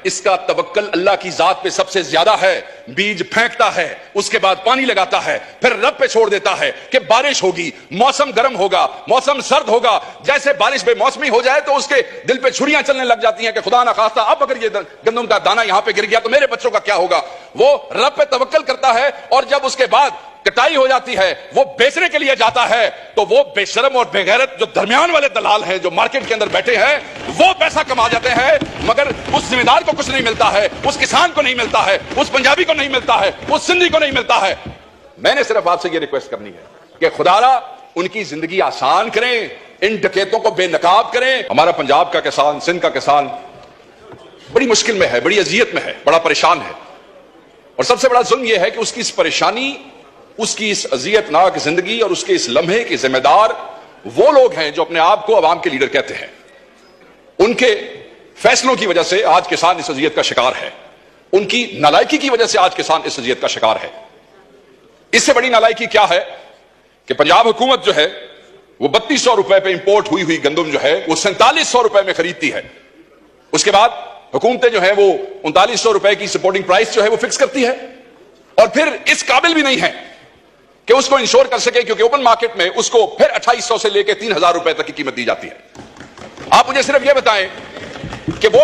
اس کا توکل اللہ کی ذات پہ سب سے زیادہ ہے. بیج پھینکتا ہے, اس کے بعد پانی لگاتا ہے, پھر رب پہ چھوڑ دیتا ہے کہ بارش ہوگی, موسم گرم ہوگا, موسم سرد ہوگا. جیسے بارش بے موسمی ہو جائے تو اس کے دل پہ چھریاں چلنے لگ جاتی ہیں کہ خدا نخواستہ اب اگر یہ گندم کا دانہ یہاں پہ گر گیا تو میرے بچوں کا کیا ہوگا. وہ رب پہ توکل کرتا ہے, اور جب اس کے بعد کٹائی ہو جاتی ہے, وہ بیچنے کے لیے جاتا ہے, تو وہ بے شرم اور بے غیرت جو درمیان والے دلال ہیں جو مارکیٹ کے اندر بیٹھے ہیں, وہ پیسہ کما جاتے ہیں, مگر اس ذمہ دار کو کچھ نہیں ملتا ہے, اس کسان کو نہیں ملتا ہے, اس پنجابی کو نہیں ملتا ہے, اس سندھی کو نہیں ملتا ہے. میں نے صرف آپ سے یہ ریکویسٹ کرنی ہے کہ خدا را ان کی زندگی آسان کریں, ان ڈکیتوں کو بے نقاب کریں. ہمارا پنجاب کا کسان, سندھ کا کسان بڑی مشکل میں ہے, بڑی اذیت میں ہے, بڑا پریشان ہے, اور سب سے بڑا ظلم یہ ہے کہ اس کی اس پریشانی, اس کی اس اذیت ناک زندگی اور اس کے اس لمحے کے ذمہ دار وہ لوگ ہیں جو اپنے آپ کو عوام کے لیڈر کہتے ہیں. ان کے فیصلوں کی وجہ سے آج کسان اس اذیت کا شکار ہے, ان کی نالائکی کی وجہ سے آج کسان اس اذیت کا شکار ہے. اس سے بڑی نالائکی کیا ہے کہ پنجاب حکومت جو ہے وہ 3200 روپے پہ امپورٹ ہوئی ہوئی گندم جو ہے وہ 4700 روپے میں خریدتی ہے. اس کے بعد حکومتیں جو ہیں وہ 3900 روپے کی سپورٹنگ پرائس جو ہے وہ فکس کرتی ہے, اور پھر اس قابل بھی نہیں ہے کہ اس کو انشور کر سکے, کیونکہ اوپن مارکیٹ میں اس کو پھر 2800 سے لے کے 3000 روپے تک کی قیمت دی جاتی ہے. آپ مجھے صرف یہ بتائیں کہ وہ